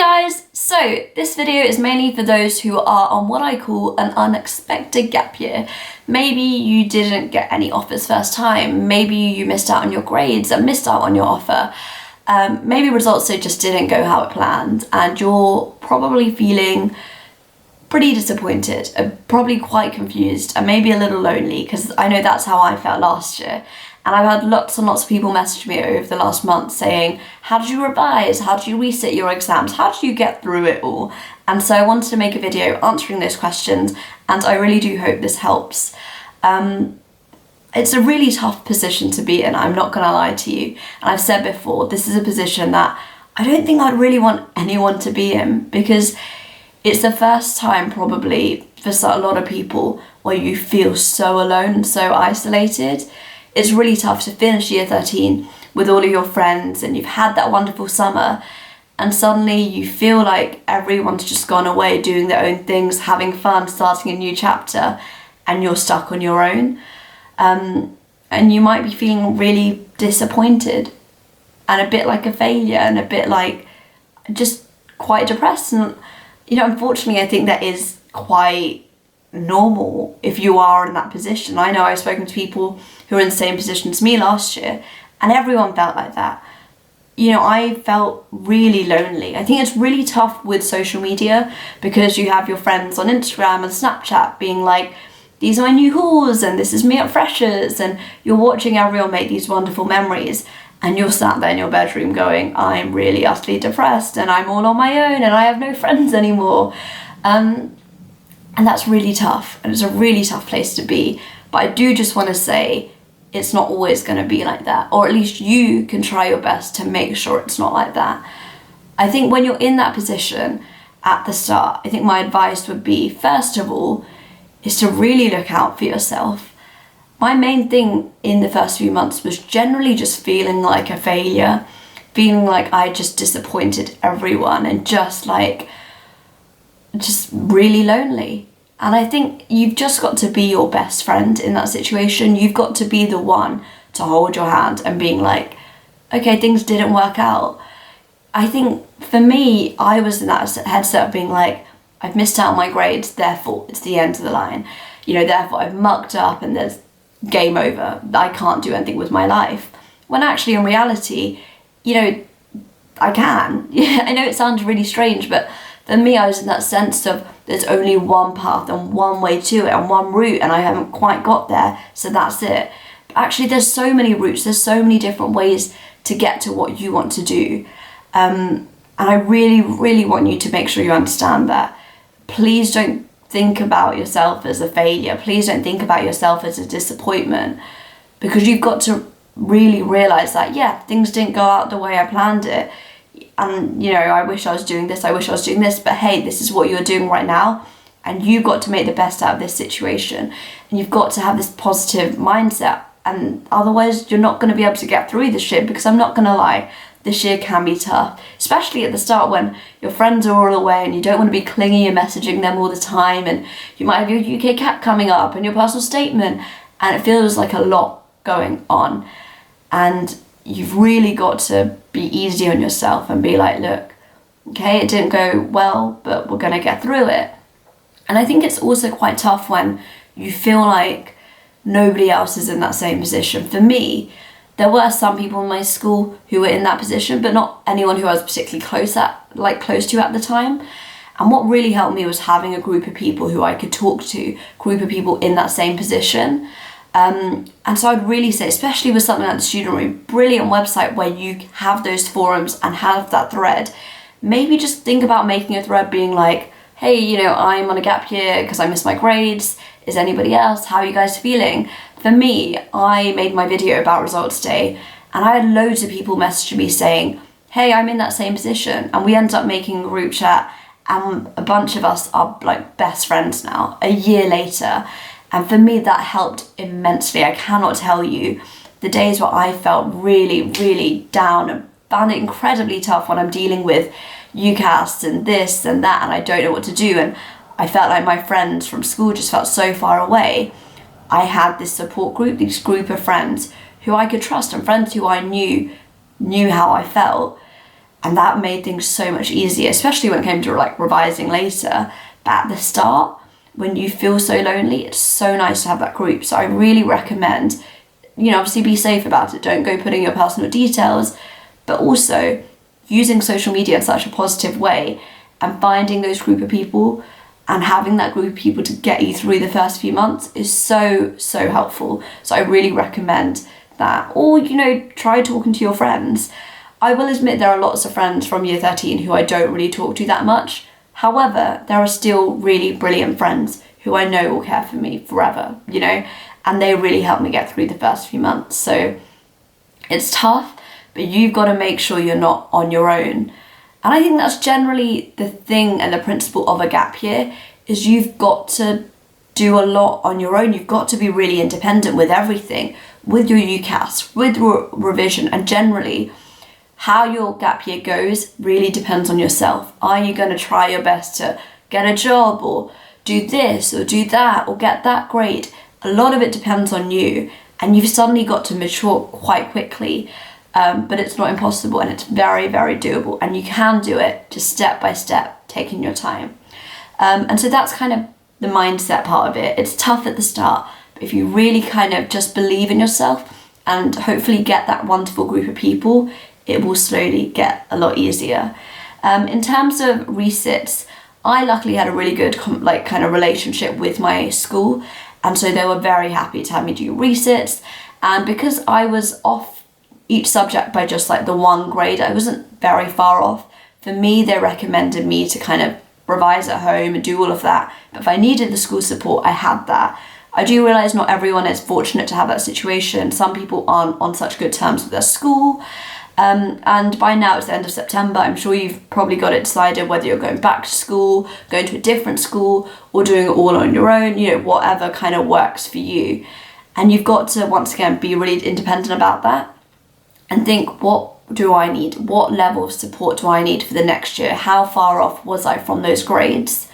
guys! So this video is mainly for those who are on what I call an unexpected gap year. Maybe you didn't get any offers first time, maybe you missed out on your grades and missed out on your offer. Maybe results just didn't go how it planned and you're probably feeling pretty disappointed, probably quite confused and maybe a little lonely, because I know that's how I felt last year. And I've had lots and lots of people message me over the last month saying, how did you revise? How did you resit your exams? How did you get through it all? And so I wanted to make a video answering those questions, and I really do hope this helps. It's a really tough position to be in, I'm not gonna lie to you. And I've said before, this is a position that I don't think I'd really want anyone to be in, because it's the first time probably for a lot of people where you feel so alone and so isolated. It's really tough to finish year 13 with all of your friends and you've had that wonderful summer, and suddenly you feel like everyone's just gone away doing their own things, having fun, starting a new chapter, and you're stuck on your own. And you might be feeling really disappointed and a bit like a failure and a bit like just quite depressed. And unfortunately I think that is quite normal if you are in that position. I know I've spoken to people who are in the same position as me last year and everyone felt like that. I felt really lonely. I think it's really tough with social media because you have your friends on Instagram and Snapchat being like, these are my new hauls and this is me at Freshers, and you're watching everyone make these wonderful memories and you're sat there in your bedroom going, I'm really utterly depressed and I'm all on my own and I have no friends anymore. And that's really tough, and it's a really tough place to be. But I do just want to say it's not always going to be like that, or at least you can try your best to make sure it's not like that. I think when you're in that position at the start, I think my advice would be, first of all, is to really look out for yourself. My main thing in the first few months was generally just feeling like a failure, feeling like I just disappointed everyone and just really lonely. And I think you've just got to be your best friend in that situation. You've got to be the one to hold your hand and being like, okay, things didn't work out. I think for me, I was in that headset of being like, I've missed out on my grades, therefore it's the end of the line. Therefore I've mucked up and there's game over. I can't do anything with my life. When actually in reality, I can. I know it sounds really strange, but for me, I was in that sense of there's only one path and one way to it and one route, and I haven't quite got there, so that's it. But actually, there's so many routes, there's so many different ways to get to what you want to do. And I really, really want you to make sure you understand that. Please don't think about yourself as a failure. Please don't think about yourself as a disappointment, because you've got to really realise that, yeah, things didn't go out the way I planned it. And I wish I was doing this, but hey, this is what you're doing right now, and you've got to make the best out of this situation, and you've got to have this positive mindset, and otherwise you're not going to be able to get through this year. Because I'm not going to lie, this year can be tough, especially at the start when your friends are all away and you don't want to be clingy and messaging them all the time, and you might have your UK CAP coming up and your personal statement, and it feels like a lot going on. And you've really got to be easy on yourself and be like, look, okay, it didn't go well, but we're going to get through it. And I think it's also quite tough when you feel like nobody else is in that same position. For me, there were some people in my school who were in that position, but not anyone who I was particularly close to at the time. And what really helped me was having a group of people who I could talk to, group of people in that same position. And so I'd really say, especially with something like the Student Room, brilliant website where you have those forums and have that thread. Maybe just think about making a thread being like, hey, I'm on a gap year because I missed my grades. Is anybody else? How are you guys feeling? For me, I made my video about results day and I had loads of people messaging me saying, hey, I'm in that same position. And we ended up making a group chat, and a bunch of us are like best friends now, a year later. And for me, that helped immensely. I cannot tell you the days where I felt really, really down and found it incredibly tough when I'm dealing with UCAS and this and that, and I don't know what to do. And I felt like my friends from school just felt so far away. I had this support group, this group of friends who I could trust and friends who I knew how I felt. And that made things so much easier, especially when it came to like revising later. But at the start, when you feel so lonely, it's so nice to have that group. So I really recommend, obviously be safe about it. Don't go putting your personal details, but also using social media in such a positive way and finding those group of people and having that group of people to get you through the first few months is so, so helpful. So I really recommend that. Or, try talking to your friends. I will admit there are lots of friends from year 13 who I don't really talk to that much. However, there are still really brilliant friends who I know will care for me forever, and they really helped me get through the first few months. So it's tough, but you've got to make sure you're not on your own. And I think that's generally the thing and the principle of a gap year, is you've got to do a lot on your own. You've got to be really independent with everything, with your UCAS, with revision, and generally how your gap year goes really depends on yourself. Are you going to try your best to get a job or do this or do that or get that grade? A lot of it depends on you, and you've suddenly got to mature quite quickly. But it's not impossible, and it's very, very doable, and you can do it just step by step, taking your time. And so that's kind of the mindset part of it. It's tough at the start, but if you really kind of just believe in yourself and hopefully get that wonderful group of people, it will slowly get a lot easier. In terms of resits, I luckily had a really good kind of relationship with my school, and so they were very happy to have me do resits. And because I was off each subject by just like the 1 grade, I wasn't very far off. For me, they recommended me to kind of revise at home and do all of that. But if I needed the school support, I had that. I do realise not everyone is fortunate to have that situation. Some people aren't on such good terms with their school. And by now it's the end of September. I'm sure you've probably got it decided whether you're going back to school, going to a different school, or doing it all on your own, whatever kind of works for you. And you've got to, once again, be really independent about that and think, what do I need? What level of support do I need for the next year? How far off was I from those grades?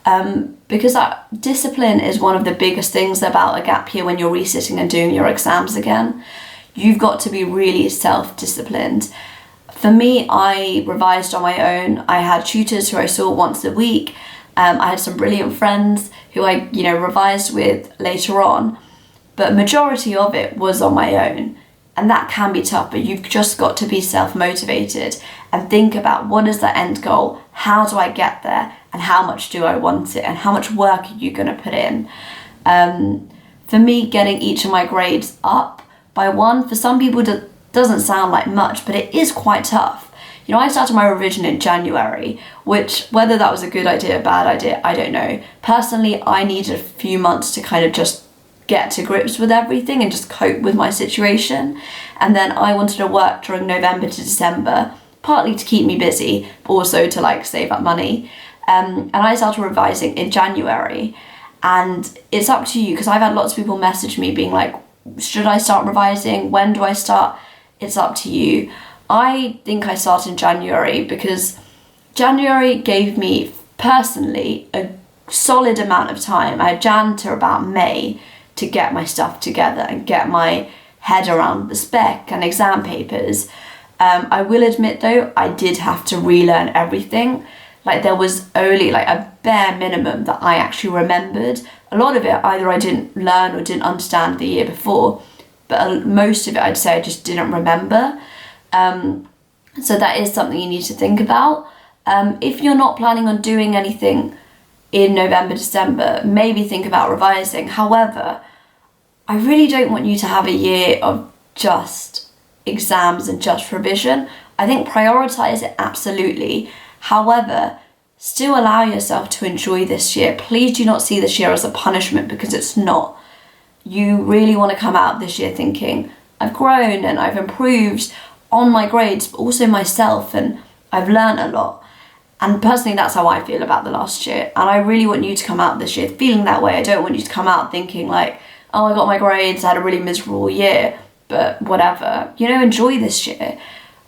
Because that discipline is one of the biggest things about a gap year when you're resitting and doing your exams again. You've got to be really self-disciplined. For me, I revised on my own. I had tutors who I saw once a week. I had some brilliant friends who I, revised with later on. But majority of it was on my own. And that can be tough, but you've just got to be self-motivated and think about, what is the end goal? How do I get there? And how much do I want it? And how much work are you going to put in? For me, getting each of my grades up by 1, for some people doesn't sound like much, but it is quite tough. I started my revision in January, which, whether that was a good idea or bad idea, I don't know. Personally, I needed a few months to kind of just get to grips with everything and just cope with my situation. And then I wanted to work during November to December, partly to keep me busy, but also to save up money. And I started revising in January. And it's up to you, because I've had lots of people message me being like, should I start revising? When do I start? It's up to you. I think I started in January because January gave me personally a solid amount of time. I had Jan to about May to get my stuff together and get my head around the spec and exam papers. I will admit though, I did have to relearn everything. There was only a bare minimum that I actually remembered. A lot of it either I didn't learn or didn't understand the year before, but most of it I'd say I just didn't remember. So that is something you need to think about. If you're not planning on doing anything in November, December, maybe think about revising. However, I really don't want you to have a year of just exams and just revision. I think prioritise it absolutely. However, still allow yourself to enjoy this year. Please do not see this year as a punishment, because it's not. You really want to come out this year thinking, I've grown and I've improved on my grades, but also myself, and I've learned a lot. And personally, that's how I feel about the last year. And I really want you to come out this year feeling that way. I don't want you to come out thinking oh, I got my grades, I had a really miserable year, but whatever. Enjoy this year.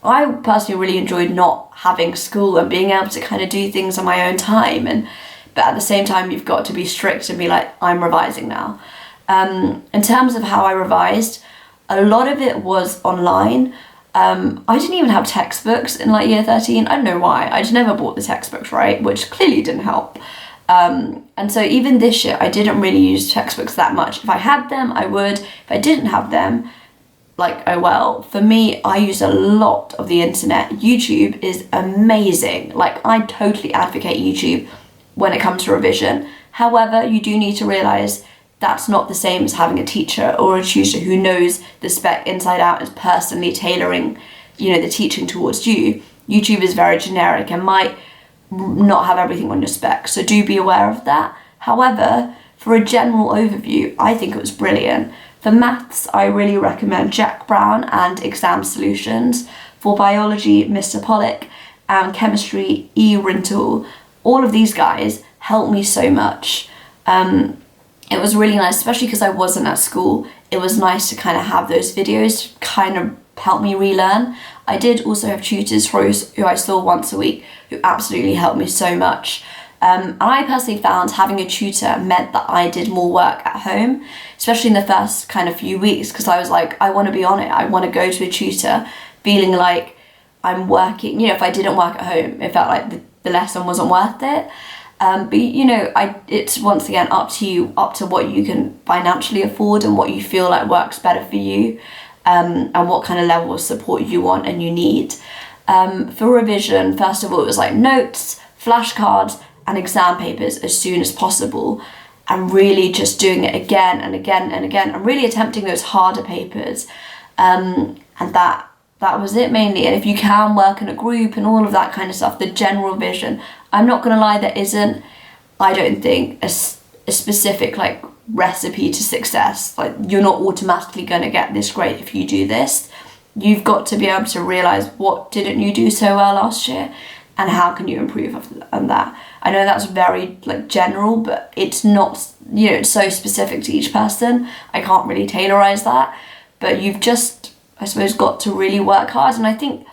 I personally really enjoyed not having school and being able to kind of do things on my own time. But at the same time, you've got to be strict and be like, I'm revising now. In terms of how I revised, a lot of it was online. I didn't even have textbooks in like year 13. I don't know why. I just never bought the textbooks, right? Which clearly didn't help. And so even this year, I didn't really use textbooks that much. If I had them, I would. If I didn't have them, like, oh well. For me, I use a lot of the internet. YouTube is amazing. Like, I totally advocate YouTube when it comes to revision. However, you do need to realise that's not the same as having a teacher or a tutor who knows the spec inside out, is personally tailoring, the teaching towards you. YouTube is very generic and might not have everything on your spec, so do be aware of that. However, for a general overview, I think it was brilliant. For maths, I really recommend Jack Brown and Exam Solutions. For biology, Mr. Pollock, and chemistry, E. Rintoul. All of these guys helped me so much. It was really nice, especially because I wasn't at school. It was nice to kind of have those videos to kind of help me relearn. I did also have tutors who I saw once a week who absolutely helped me so much. And I personally found having a tutor meant that I did more work at home, especially in the first kind of few weeks, because I was like, I want to be on it. I want to go to a tutor feeling like I'm working. If I didn't work at home, it felt like the lesson wasn't worth it. But it's once again up to you, up to what you can financially afford and what you feel like works better for you, and what kind of level of support you want and you need. For revision, first of all, it was like notes, flashcards, and exam papers as soon as possible, and really just doing it again and again and again, and really attempting those harder papers. And that was it mainly. And if you can work in a group and all of that kind of stuff, the general vision, I'm not gonna lie, there isn't, I don't think, a specific like recipe to success. Like, you're not automatically gonna get this great if you do this. You've got to be able to realise what didn't you do so well last year and how can you improve on that. I know that's very like general, but it's not, it's so specific to each person. I can't really tailorize that, but you've just, I suppose, got to really work hard. And I think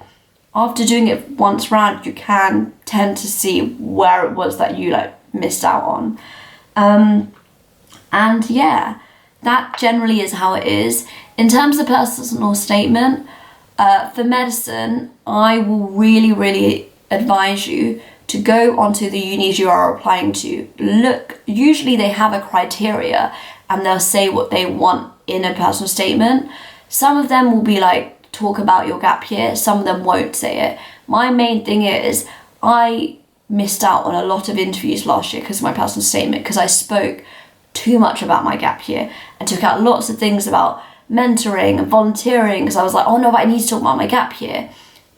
after doing it once round, you can tend to see where it was that you like missed out on. And yeah, that generally is how it is. In terms of personal statement, for medicine, I will really, really advise you to go onto the unis you are applying to. Look, usually they have a criteria and they'll say what they want in a personal statement. Some of them will be like, talk about your gap year. Some of them won't say it. My main thing is, I missed out on a lot of interviews last year because of my personal statement, because I spoke too much about my gap year and took out lots of things about mentoring and volunteering, because I was like, oh no, but I need to talk about my gap year.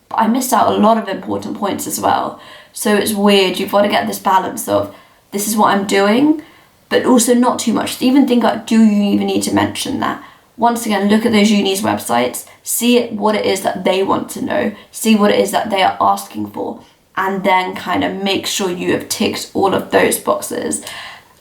But I missed out a lot of important points as well. So it's weird. You've got to get this balance of, this is what I'm doing, but also not too much. Even think like, do you even need to mention that? Once again, look at those unis' websites, see what it is that they want to know, see what it is that they are asking for, and then kind of make sure you have ticked all of those boxes.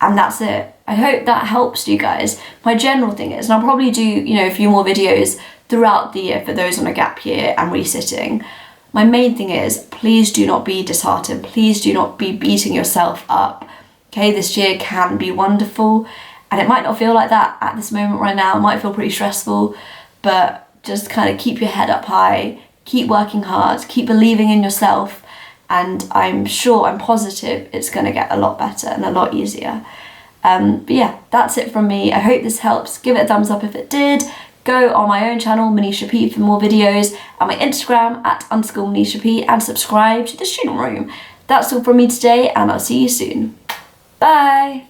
And that's it. I hope that helps you guys. My general thing is, and I'll probably do, a few more videos throughout the year for those on a gap year and resitting. My main thing is, please do not be disheartened. Please do not be beating yourself up. Okay, this year can be wonderful. And it might not feel like that at this moment right now. It might feel pretty stressful, but just kind of keep your head up high, keep working hard, keep believing in yourself. And I'm positive it's going to get a lot better and a lot easier. But yeah, that's it from me. I hope this helps. Give it a thumbs up if it did. Go on my own channel, Manisha P, for more videos, and my Instagram @_Manisha P, and subscribe to the student room. That's all from me today, and I'll see you soon. Bye.